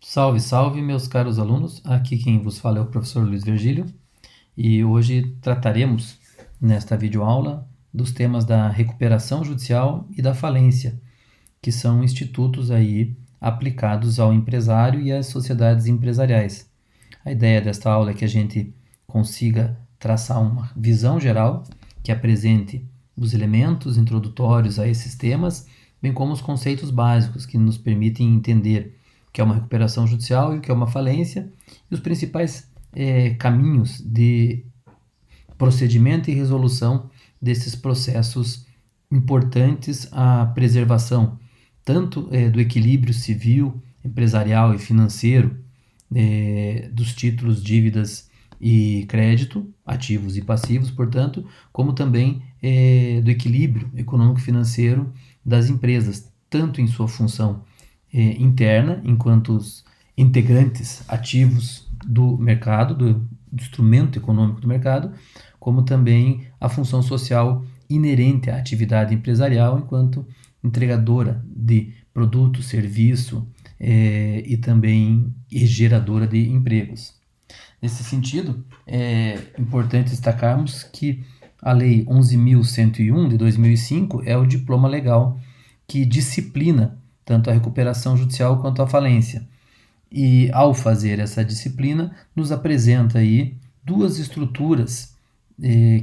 Salve, salve, meus caros alunos. Aqui quem vos fala é o professor Luiz Virgílio e hoje trataremos nesta videoaula dos temas da recuperação judicial e da falência, que são institutos aí aplicados ao empresário e às sociedades empresariais. A ideia desta aula é que a gente consiga traçar uma visão geral que apresente os elementos introdutórios a esses temas, bem como os conceitos básicos que nos permitem entender o que é uma recuperação judicial e o que é uma falência, e os principais caminhos de procedimento e resolução desses processos importantes à preservação tanto do equilíbrio civil, empresarial e financeiro dos títulos, dívidas e crédito, ativos e passivos, portanto, como também do equilíbrio econômico-financeiro das empresas, tanto em sua função interna, enquanto os integrantes ativos do mercado, do instrumento econômico do mercado, como também a função social inerente à atividade empresarial enquanto entregadora de produto, serviço e também geradora de empregos. Nesse sentido, é importante destacarmos que a Lei 11.101 de 2005 é o diploma legal que disciplina tanto a recuperação judicial quanto a falência. E ao fazer essa disciplina, nos apresenta aí duas estruturas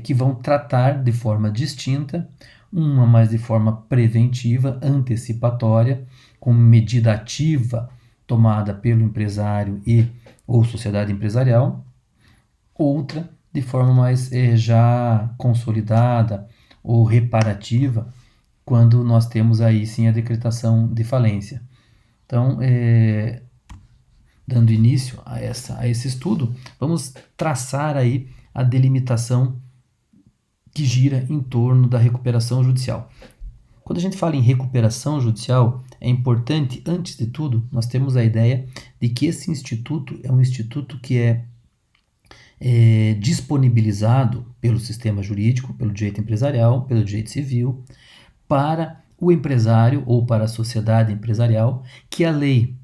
que vão tratar de forma distinta, uma mais de forma preventiva, antecipatória, com medida ativa tomada pelo empresário e ou sociedade empresarial, outra de forma mais já consolidada ou reparativa, quando nós temos aí sim a decretação de falência. Então, dando início a esse estudo, vamos traçar aí a delimitação que gira em torno da recuperação judicial. Quando a gente fala em recuperação judicial, é importante, antes de tudo, nós temos a ideia de que esse instituto é um instituto que é disponibilizado pelo sistema jurídico, pelo direito empresarial, pelo direito civil, para o empresário ou para a sociedade empresarial, que a Lei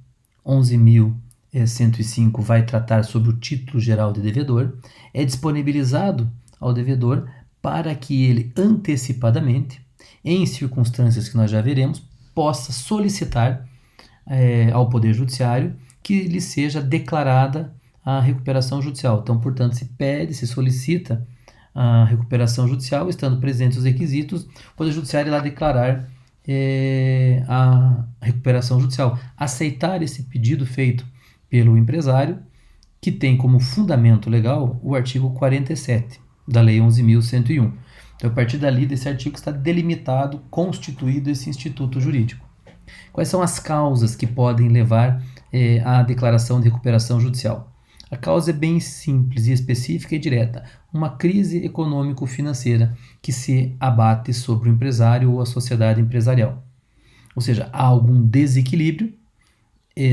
11.105 vai tratar sobre o título geral de devedor, é disponibilizado ao devedor para que ele antecipadamente, em circunstâncias que nós já veremos, possa solicitar ao Poder Judiciário que lhe seja declarada a recuperação judicial. Então, portanto, se solicita a recuperação judicial, estando presentes os requisitos, o Poder Judiciário irá declarar a recuperação judicial. Aceitar esse pedido feito pelo empresário, que tem como fundamento legal o artigo 47 da Lei 11.101. Então, a partir dali, desse artigo, está delimitado, constituído esse instituto jurídico. Quais são as causas que podem levar à declaração de recuperação judicial? A causa é bem simples e específica e direta. Uma crise econômico-financeira que se abate sobre o empresário ou a sociedade empresarial. Ou seja, há algum desequilíbrio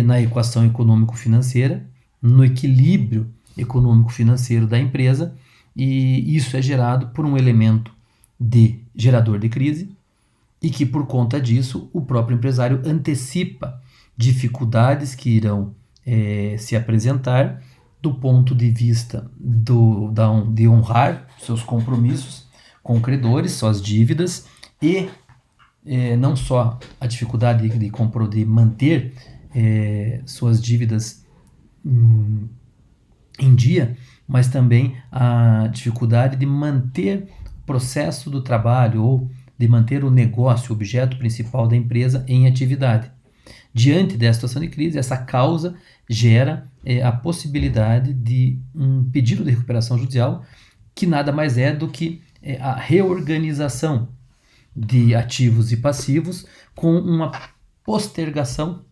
na equação econômico-financeira, no equilíbrio econômico-financeiro da empresa, e isso é gerado por um elemento gerador de crise, e que por conta disso o próprio empresário antecipa dificuldades que irão se apresentar do ponto de vista de honrar seus compromissos com credores, suas dívidas, e não só a dificuldade de manter suas dívidas em dia, mas também a dificuldade de manter o processo do trabalho ou de manter o negócio, o objeto principal da empresa, em atividade. Diante dessa situação de crise, essa causa gera a possibilidade de um pedido de recuperação judicial, que nada mais é do que a reorganização de ativos e passivos com uma postergação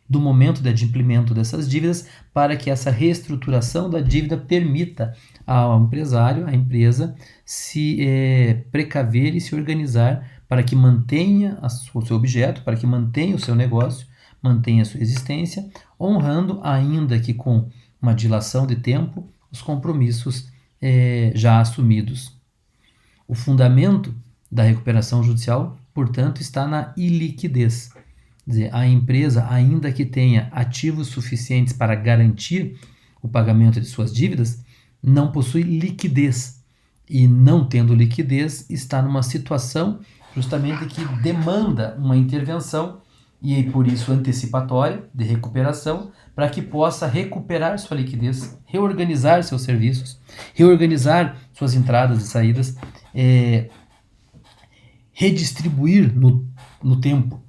do momento de adimplemento dessas dívidas, para que essa reestruturação da dívida permita ao empresário, à empresa, se precaver e se organizar para que mantenha o seu objeto, para que mantenha o seu negócio, mantenha a sua existência, honrando, ainda que com uma dilação de tempo, os compromissos já assumidos. O fundamento da recuperação judicial, portanto, está na iliquidez. Quer dizer, a empresa, ainda que tenha ativos suficientes para garantir o pagamento de suas dívidas, não possui liquidez. E não tendo liquidez, está numa situação justamente que demanda uma intervenção e por isso antecipatória de recuperação, para que possa recuperar sua liquidez, reorganizar seus serviços, reorganizar suas entradas e saídas, redistribuir no tempo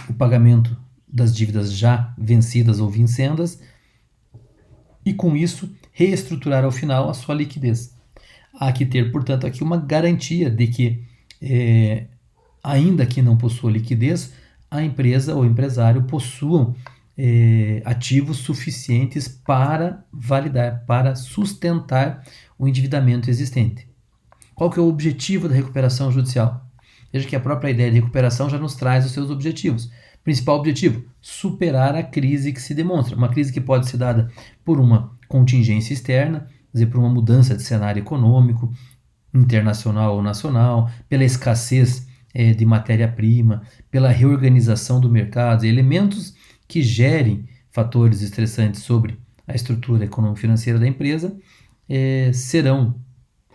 o pagamento das dívidas já vencidas ou vincendas e com isso reestruturar ao final a sua liquidez. Há que ter, portanto, aqui uma garantia de que, ainda que não possua liquidez, a empresa ou o empresário possuam ativos suficientes para validar, para sustentar o endividamento existente. Qual que é o objetivo da recuperação judicial? Veja que a própria ideia de recuperação já nos traz os seus objetivos. Principal objetivo, superar a crise que se demonstra. Uma crise que pode ser dada por uma contingência externa, quer dizer, por uma mudança de cenário econômico, internacional ou nacional, pela escassez de matéria-prima, pela reorganização do mercado, elementos que gerem fatores estressantes sobre a estrutura econômico-financeira da empresa serão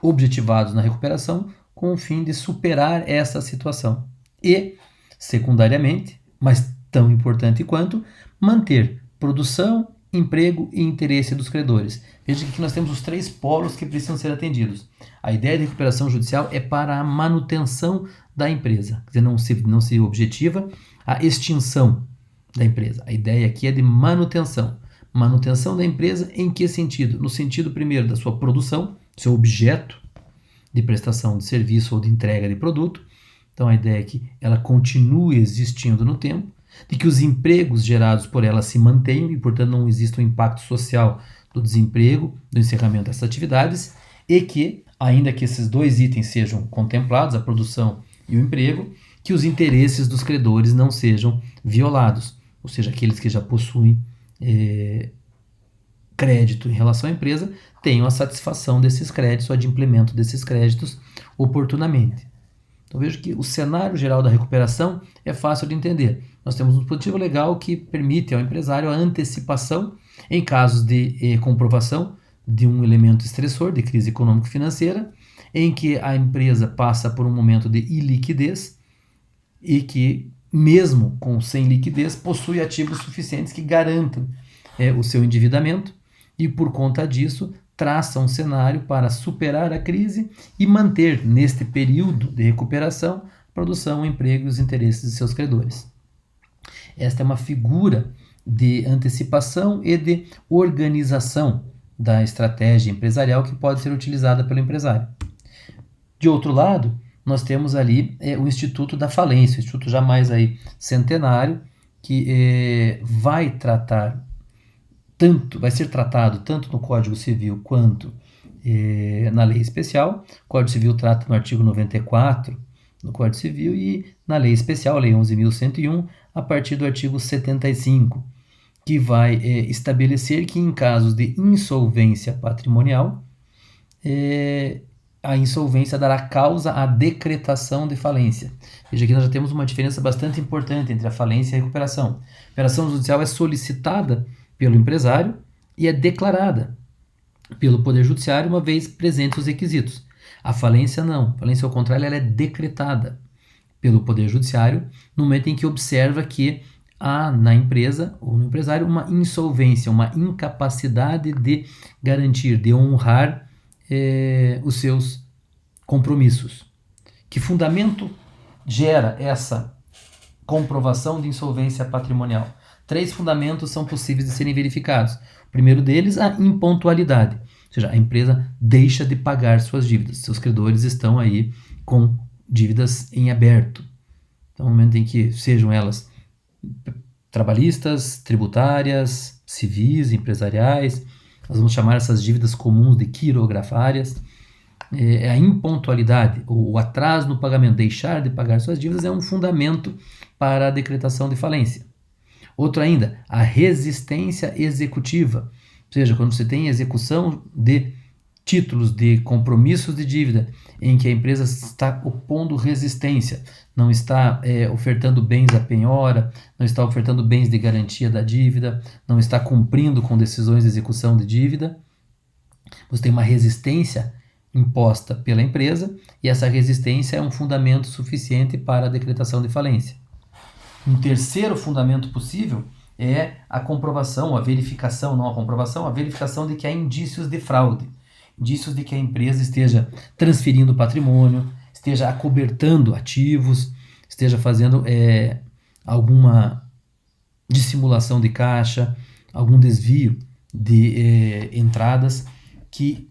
objetivados na recuperação com o fim de superar essa situação. E, secundariamente, mas tão importante quanto, manter produção, emprego e interesse dos credores. Veja que aqui nós temos os 3 polos que precisam ser atendidos. A ideia de recuperação judicial é para a manutenção da empresa, quer dizer, não se objetiva a extinção da empresa. A ideia aqui é de manutenção. Manutenção da empresa em que sentido? No sentido, primeiro, da sua produção, seu objeto de prestação de serviço ou de entrega de produto. Então, a ideia é que ela continue existindo no tempo, de que os empregos gerados por ela se mantenham e, portanto, não exista um impacto social do desemprego, do encerramento dessas atividades, e que, ainda que esses 2 itens sejam contemplados, a produção e o emprego, que os interesses dos credores não sejam violados, ou seja, aqueles que já possuem crédito em relação à empresa tenham a satisfação desses créditos, o adimplemento desses créditos oportunamente. Então vejo que o cenário geral da recuperação é fácil de entender. Nós temos um dispositivo legal que permite ao empresário a antecipação em casos de comprovação de um elemento estressor, de crise econômico-financeira, em que a empresa passa por um momento de iliquidez e que, mesmo sem liquidez, possui ativos suficientes que garantam o seu endividamento e, por conta disso, traça um cenário para superar a crise e manter, neste período de recuperação, produção, emprego e os interesses de seus credores. Esta é uma figura de antecipação e de organização da estratégia empresarial que pode ser utilizada pelo empresário. De outro lado, nós temos ali o Instituto da Falência, o Instituto já mais aí centenário, que vai ser tratado tanto no Código Civil quanto na lei especial. O Código Civil trata no artigo 94 do Código Civil e na lei especial, a lei 11.101, a partir do artigo 75, que vai estabelecer que em casos de insolvência patrimonial, a insolvência dará causa à decretação de falência. Veja que nós já temos uma diferença bastante importante entre a falência e a recuperação. A recuperação judicial é solicitada pelo empresário e é declarada pelo Poder Judiciário uma vez presentes os requisitos. A falência não. A falência, ao contrário, ela é decretada pelo Poder Judiciário no momento em que observa que há na empresa ou no empresário uma insolvência, uma incapacidade de garantir, de honrar os seus compromissos. Que fundamento gera essa comprovação de insolvência patrimonial? 3 fundamentos são possíveis de serem verificados. O primeiro deles, a impontualidade. Ou seja, a empresa deixa de pagar suas dívidas. Seus credores estão aí com dívidas em aberto. Então, no momento em que sejam elas trabalhistas, tributárias, civis, empresariais, nós vamos chamar essas dívidas comuns de quirografárias. A impontualidade, o atraso no pagamento, deixar de pagar suas dívidas é um fundamento para a decretação de falência. Outro ainda, a resistência executiva, ou seja, quando você tem execução de títulos de compromissos de dívida em que a empresa está opondo resistência, não está ofertando bens à penhora, não está ofertando bens de garantia da dívida, não está cumprindo com decisões de execução de dívida. Você tem uma resistência imposta pela empresa e essa resistência é um fundamento suficiente para a decretação de falência. Um terceiro fundamento possível é a comprovação, a verificação, não a comprovação, a verificação de que há indícios de fraude, indícios de que a empresa esteja transferindo patrimônio, esteja acobertando ativos, esteja fazendo alguma dissimulação de caixa, algum desvio de entradas que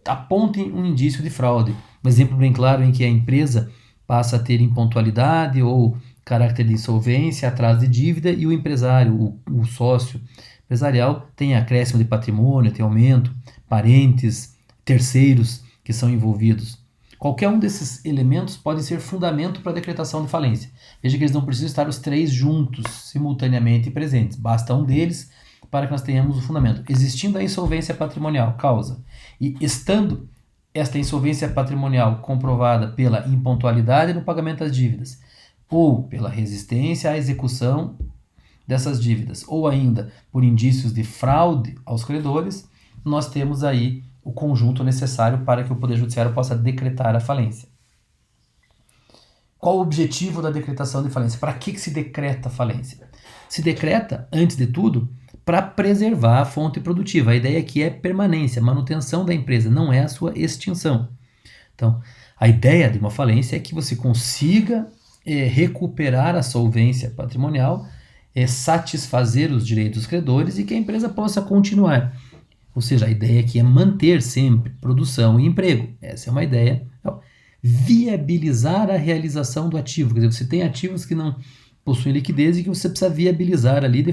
apontem um indício de fraude. Um exemplo bem claro em que a empresa passa a ter impontualidade ou caráter de insolvência, atraso de dívida, e o empresário, o sócio empresarial, tem acréscimo de patrimônio, tem aumento, parentes, terceiros que são envolvidos. Qualquer um desses elementos pode ser fundamento para a decretação de falência. Veja que eles não precisam estar os três juntos, simultaneamente presentes. Basta um deles para que nós tenhamos o fundamento. Existindo a insolvência patrimonial, causa, e estando esta insolvência patrimonial comprovada pela impontualidade no pagamento das dívidas, ou pela resistência à execução dessas dívidas, ou ainda por indícios de fraude aos credores, nós temos aí o conjunto necessário para que o Poder Judiciário possa decretar a falência. Qual o objetivo da decretação de falência? Para que se decreta a falência? Se decreta, antes de tudo, para preservar a fonte produtiva. A ideia aqui é permanência, manutenção da empresa, não é a sua extinção. Então, a ideia de uma falência é que você consiga recuperar a solvência patrimonial, satisfazer os direitos dos credores e que a empresa possa continuar. Ou seja, a ideia aqui é manter sempre produção e emprego. Essa é uma ideia. Então, viabilizar a realização do ativo. Quer dizer, você tem ativos que não possuem liquidez e que você precisa viabilizar ali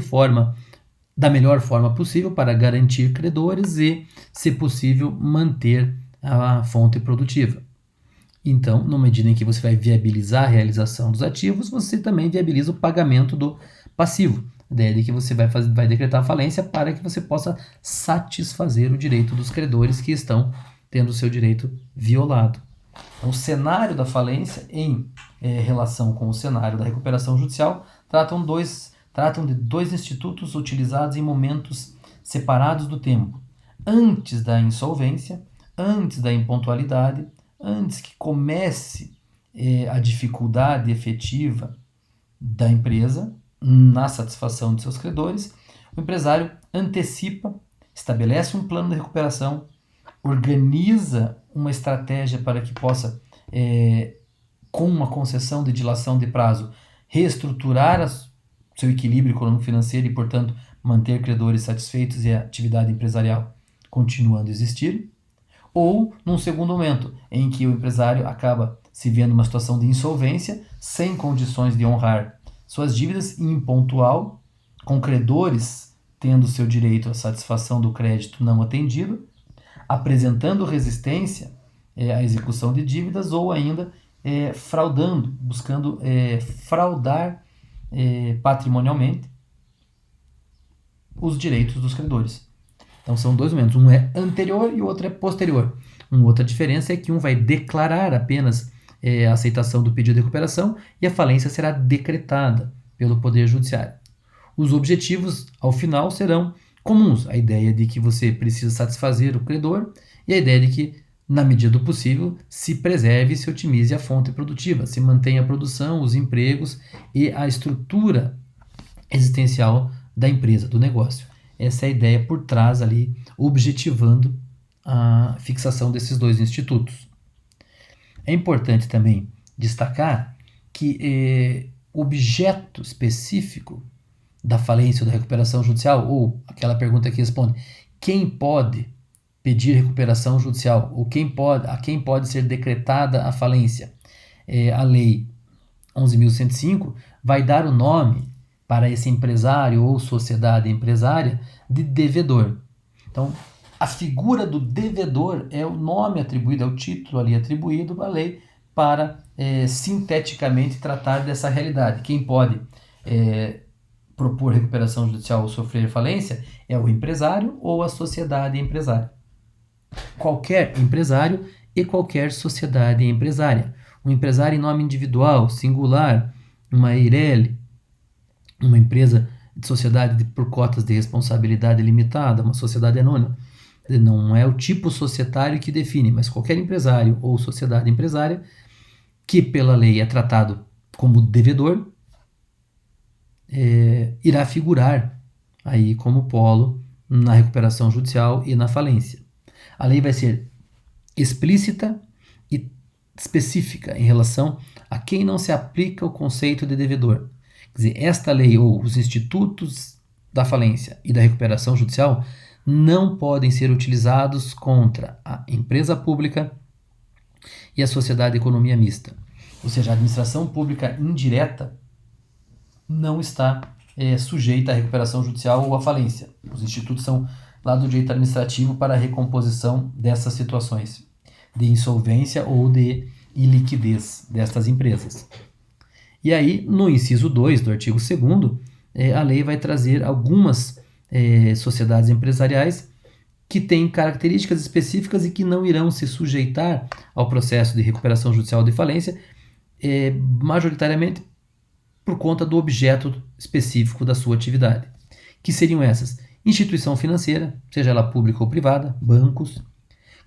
da melhor forma possível para garantir credores e, se possível, manter a fonte produtiva. Então, na medida em que você vai viabilizar a realização dos ativos, você também viabiliza o pagamento do passivo. A ideia é de que você vai decretar a falência para que você possa satisfazer o direito dos credores que estão tendo o seu direito violado. Então, o cenário da falência, em relação com o cenário da recuperação judicial, tratam de dois institutos utilizados em momentos separados do tempo. Antes da insolvência, antes da impontualidade, antes que comece a dificuldade efetiva da empresa na satisfação de seus credores, o empresário antecipa, estabelece um plano de recuperação, organiza uma estratégia para que possa, com uma concessão de dilação de prazo, reestruturar seu equilíbrio econômico-financeiro e, portanto, manter credores satisfeitos e a atividade empresarial continuando a existir. Ou, num segundo momento, em que o empresário acaba se vendo numa situação de insolvência, sem condições de honrar suas dívidas, impontual, com credores tendo seu direito à satisfação do crédito não atendido, apresentando resistência à execução de dívidas ou ainda fraudando, buscando fraudar patrimonialmente os direitos dos credores. Então são dois momentos, um é anterior e o outro é posterior. Uma outra diferença é que um vai declarar apenas a aceitação do pedido de recuperação e a falência será decretada pelo Poder Judiciário. Os objetivos, ao final, serão comuns. A ideia de que você precisa satisfazer o credor e a ideia de que, na medida do possível, se preserve e se otimize a fonte produtiva, se mantenha a produção, os empregos e a estrutura existencial da empresa, do negócio. Essa é a ideia por trás ali, objetivando a fixação desses dois institutos. É importante também destacar que o objeto específico da falência ou da recuperação judicial, ou aquela pergunta que responde, quem pode pedir recuperação judicial, ou a quem pode ser decretada a falência, a Lei 11.105 vai dar o nome para esse empresário ou sociedade empresária de devedor. Então, a figura do devedor é o nome atribuído, é o título ali atribuído à lei para sinteticamente tratar dessa realidade. Quem pode propor recuperação judicial ou sofrer falência é o empresário ou a sociedade empresária. qualquer empresário e qualquer sociedade empresária. Um empresário em nome individual, singular, uma EIRELI, uma empresa de sociedade por cotas de responsabilidade limitada, uma sociedade anônima. Não é o tipo societário que define, mas qualquer empresário ou sociedade empresária que pela lei é tratado como devedor, irá figurar aí como polo na recuperação judicial e na falência. A lei vai ser explícita e específica em relação a quem não se aplica o conceito de devedor. Quer dizer, esta lei ou os institutos da falência e da recuperação judicial não podem ser utilizados contra a empresa pública e a sociedade de economia mista. Ou seja, a administração pública indireta não está sujeita à recuperação judicial ou à falência. Os institutos são lá do direito administrativo para a recomposição dessas situações de insolvência ou de iliquidez destas empresas. E aí, no inciso 2 do artigo 2º, a lei vai trazer algumas sociedades empresariais que têm características específicas e que não irão se sujeitar ao processo de recuperação judicial de falência, majoritariamente por conta do objeto específico da sua atividade. Que seriam essas? Instituição financeira, seja ela pública ou privada, bancos,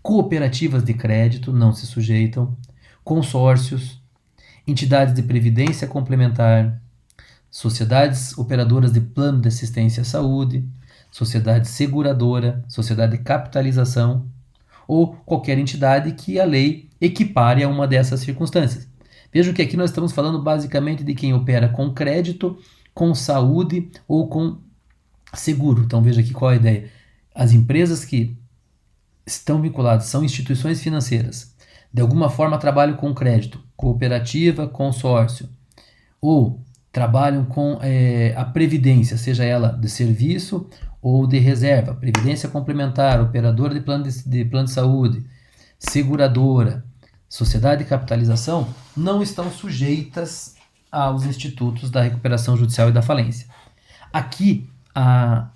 cooperativas de crédito não se sujeitam, consórcios, entidades de previdência complementar, sociedades operadoras de plano de assistência à saúde, sociedade seguradora, sociedade de capitalização ou qualquer entidade que a lei equipare a uma dessas circunstâncias. Vejam que aqui nós estamos falando basicamente de quem opera com crédito, com saúde ou com seguro. Então veja aqui qual é a ideia. As empresas que estão vinculadas são instituições financeiras, de alguma forma trabalham com crédito, cooperativa, consórcio, ou trabalham com a previdência, seja ela de serviço ou de reserva, previdência complementar, operadora de plano de saúde, seguradora, sociedade de capitalização, não estão sujeitas aos institutos da recuperação judicial e da falência. Aqui, a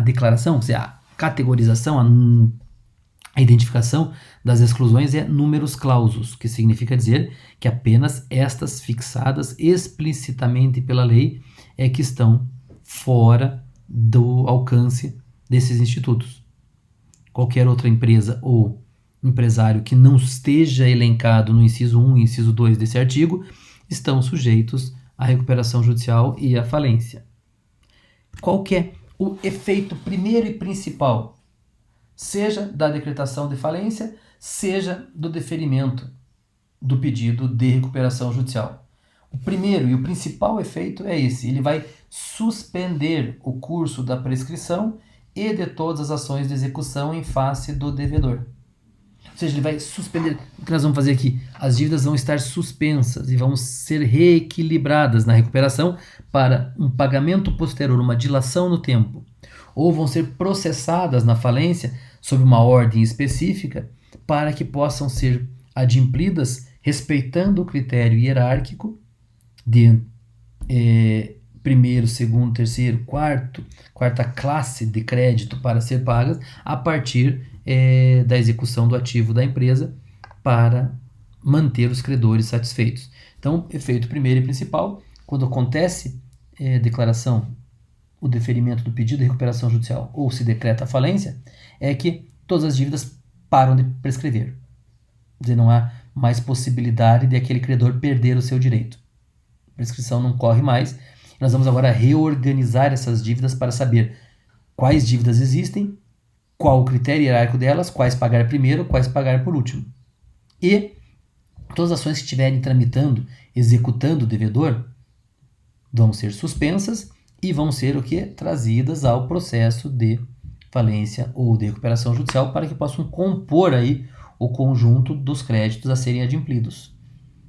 declaração, a categorização, a identificação das exclusões é numerus clausus, que significa dizer que apenas estas fixadas explicitamente pela lei é que estão fora do alcance desses institutos. Qualquer outra empresa ou empresário que não esteja elencado no inciso 1 e inciso 2 desse artigo estão sujeitos à recuperação judicial e à falência. Qual que é o efeito primeiro e principal, seja da decretação de falência, seja do deferimento do pedido de recuperação judicial? O primeiro e o principal efeito é esse: ele vai suspender o curso da prescrição e de todas as ações de execução em face do devedor. Ou seja, ele vai suspender. O que nós vamos fazer aqui? As dívidas vão estar suspensas e vão ser reequilibradas na recuperação para um pagamento posterior, uma dilação no tempo. Ou vão ser processadas na falência sob uma ordem específica para que possam ser adimplidas respeitando o critério hierárquico de primeiro, segundo, terceiro, quarta classe de crédito para ser pagas a partir da execução do ativo da empresa para manter os credores satisfeitos. Então, efeito primeiro e principal, quando acontece declaração, o deferimento do pedido de recuperação judicial ou se decreta a falência, é que todas as dívidas param de prescrever. Quer dizer, não há mais possibilidade de aquele credor perder o seu direito. A prescrição não corre mais. Nós vamos agora reorganizar essas dívidas para saber quais dívidas existem, qual o critério hierárquico delas, quais pagar primeiro, quais pagar por último. E todas as ações que estiverem tramitando, executando o devedor, vão ser suspensas e vão ser o quê? Trazidas ao processo de falência ou de recuperação judicial para que possam compor aí o conjunto dos créditos a serem adimplidos.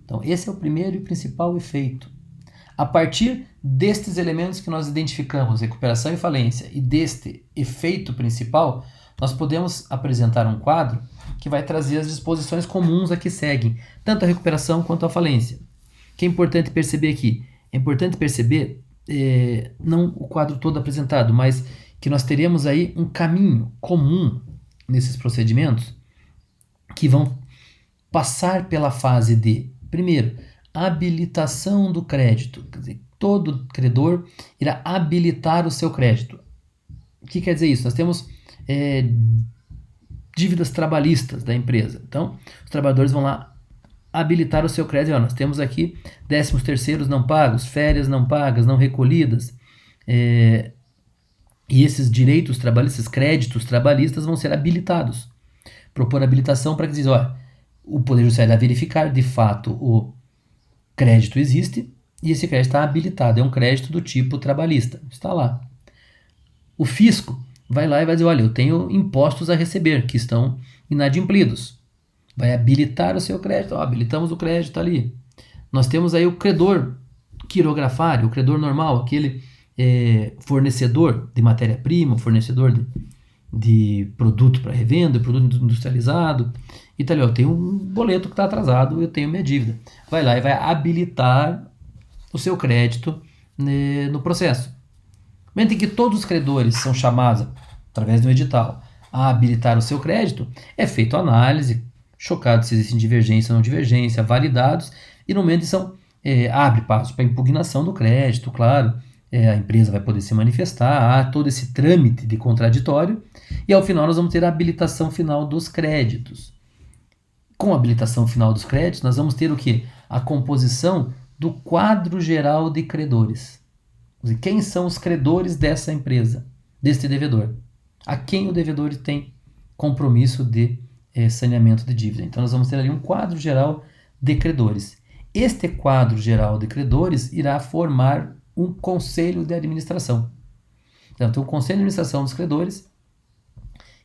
Então, esse é o primeiro e principal efeito. A partir destes elementos que nós identificamos, recuperação e falência, e deste efeito principal, nós podemos apresentar um quadro que vai trazer as disposições comuns a que seguem, tanto a recuperação quanto a falência. O que é importante perceber aqui? É importante perceber, não o quadro todo apresentado, mas que nós teremos aí um caminho comum nesses procedimentos que vão passar pela fase de, primeiro, habilitação do crédito. Quer dizer, todo credor irá habilitar o seu crédito. O que quer dizer isso? Nós temos dívidas trabalhistas da empresa. Então, os trabalhadores vão lá habilitar o seu crédito. Nós temos aqui 13º não pagos, férias não pagas, não recolhidas. E esses direitos trabalhistas, créditos trabalhistas vão ser habilitados. Propor habilitação para que diz, olha, o Poder Judiciário irá verificar, de fato, o crédito existe e esse crédito está habilitado. É um crédito do tipo trabalhista. Está lá. O fisco vai lá e vai dizer, olha, eu tenho impostos a receber que estão inadimplidos. Vai habilitar o seu crédito. Habilitamos o crédito ali. Nós temos aí o credor quirografário, o credor normal, aquele fornecedor de matéria-prima, fornecedor de produto para revenda, produto industrializado. E tá ali, eu tenho um boleto que está atrasado, eu tenho minha dívida. Vai lá e vai habilitar o seu crédito no processo. No momento em que todos os credores são chamados, através do edital, a habilitar o seu crédito, é feita a análise, chocado se existe divergência ou não divergência, validados, e no momento abre passo para impugnação do crédito, claro, a empresa vai poder se manifestar, há todo esse trâmite de contraditório, e ao final nós vamos ter a habilitação final dos créditos. Com a habilitação final dos créditos, nós vamos ter o quê? A composição do quadro geral de credores. Quem são os credores dessa empresa, deste devedor? A quem o devedor tem compromisso de saneamento de dívida. Então, nós vamos ter ali um quadro geral de credores. Este quadro geral de credores irá formar um conselho de administração. Então, tem o conselho de administração dos credores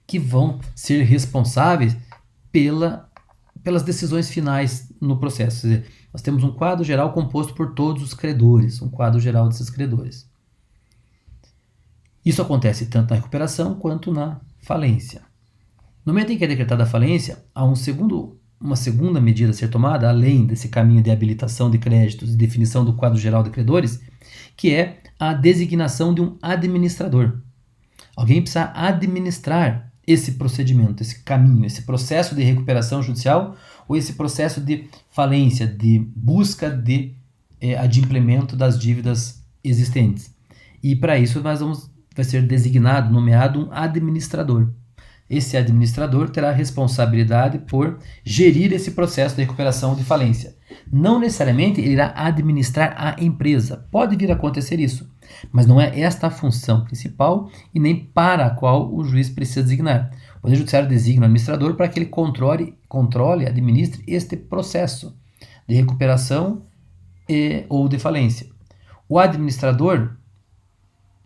que vão ser responsáveis pelas decisões finais no processo. Quer dizer, nós temos um quadro geral composto por todos os credores, um quadro geral desses credores. Isso acontece tanto na recuperação quanto na falência. No momento em que é decretada a falência, há uma segunda medida a ser tomada, além desse caminho de habilitação de créditos e definição do quadro geral de credores, que é a designação de um administrador. Alguém precisa administrar esse procedimento, esse caminho, esse processo de recuperação judicial ou esse processo de falência, de busca de adimplemento das dívidas existentes. E para isso vai ser designado, nomeado um administrador. Esse administrador terá a responsabilidade por gerir esse processo de recuperação de falência. Não necessariamente ele irá administrar a empresa. Pode vir a acontecer isso, mas não é esta a função principal e nem para a qual o juiz precisa designar. O Poder Judiciário designa o administrador para que ele controle, administre este processo de recuperação ou de falência. O administrador,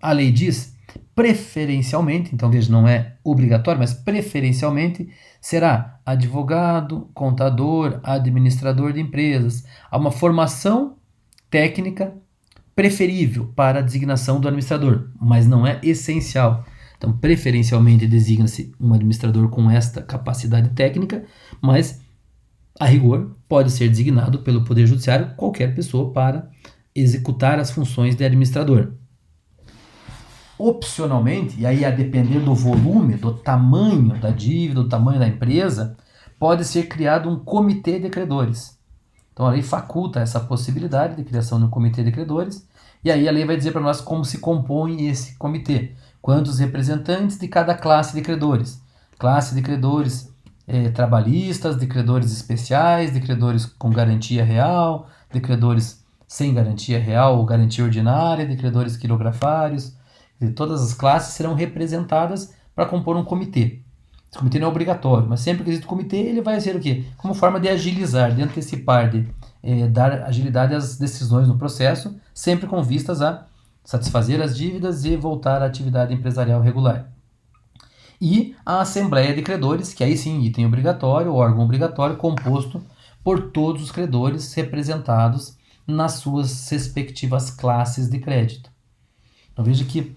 a lei diz, preferencialmente, então veja, não é obrigatório, mas preferencialmente será advogado, contador, administrador de empresas. Há uma formação técnica preferível para a designação do administrador, mas não é essencial. Então, preferencialmente designa-se um administrador com esta capacidade técnica, mas, a rigor, pode ser designado pelo Poder Judiciário qualquer pessoa para executar as funções de administrador. Opcionalmente, e aí a depender do volume, do tamanho da dívida, do tamanho da empresa, pode ser criado um comitê de credores. Então a lei faculta essa possibilidade de criação de um comitê de credores, e aí a lei vai dizer para nós como se compõe esse comitê, quantos representantes de cada classe de credores. Classe de credores trabalhistas, de credores especiais, de credores com garantia real, de credores sem garantia real ou garantia ordinária, de credores quirografários. Todas as classes serão representadas para compor um comitê. Esse comitê não é obrigatório, mas sempre que existe comitê, ele vai ser o quê? Como forma de agilizar, de antecipar, de dar agilidade às decisões no processo, sempre com vistas a satisfazer as dívidas e voltar à atividade empresarial regular. E a Assembleia de Credores, que aí sim, item obrigatório, órgão obrigatório, composto por todos os credores representados nas suas respectivas classes de crédito. Então veja que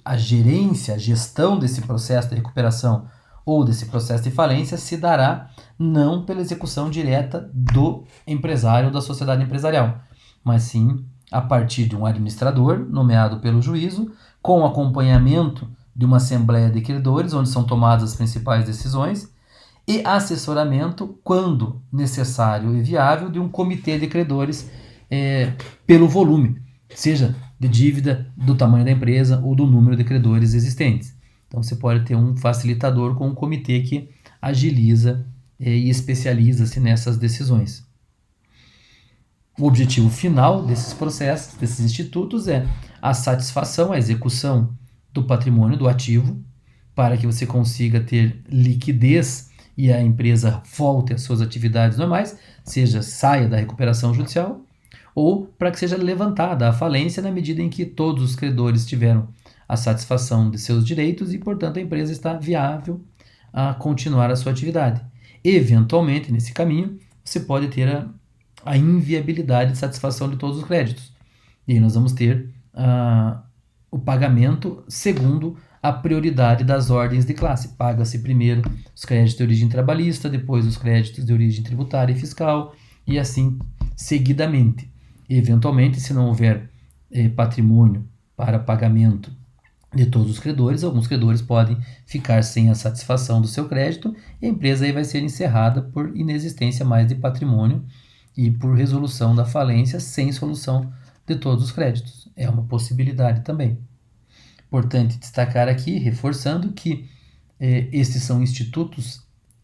a gerência, a gestão desse processo de recuperação ou desse processo de falência se dará não pela execução direta do empresário ou da sociedade empresarial, mas sim a partir de um administrador nomeado pelo juízo, com acompanhamento de uma assembleia de credores, onde são tomadas as principais decisões, e assessoramento, quando necessário e viável, de um comitê de credores pelo volume, seja de dívida, do tamanho da empresa ou do número de credores existentes. Então você pode ter um facilitador com um comitê que agiliza e especializa-se nessas decisões. O objetivo final desses processos, desses institutos, é a satisfação, a execução do patrimônio, do ativo, para que você consiga ter liquidez e a empresa volte às suas atividades normais, seja saia da recuperação judicial, ou para que seja levantada a falência na medida em que todos os credores tiveram a satisfação de seus direitos e, portanto, a empresa está viável a continuar a sua atividade. Eventualmente, nesse caminho, você pode ter a inviabilidade de satisfação de todos os créditos. E aí nós vamos ter o pagamento segundo a prioridade das ordens de classe. Paga-se primeiro os créditos de origem trabalhista, depois os créditos de origem tributária e fiscal, e assim seguidamente. Eventualmente, se não houver patrimônio para pagamento de todos os credores, alguns credores podem ficar sem a satisfação do seu crédito e a empresa aí vai ser encerrada por inexistência mais de patrimônio e por resolução da falência sem solução de todos os créditos. É uma possibilidade também. Importante destacar aqui, reforçando que esses são institutos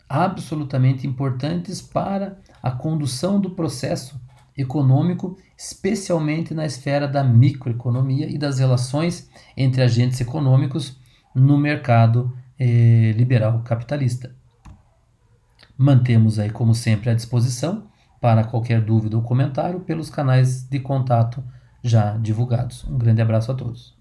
absolutamente importantes para a condução do processo econômico, especialmente na esfera da microeconomia e das relações entre agentes econômicos no mercado liberal capitalista. Mantemos aí, como sempre, à disposição para qualquer dúvida ou comentário pelos canais de contato já divulgados. Um grande abraço a todos.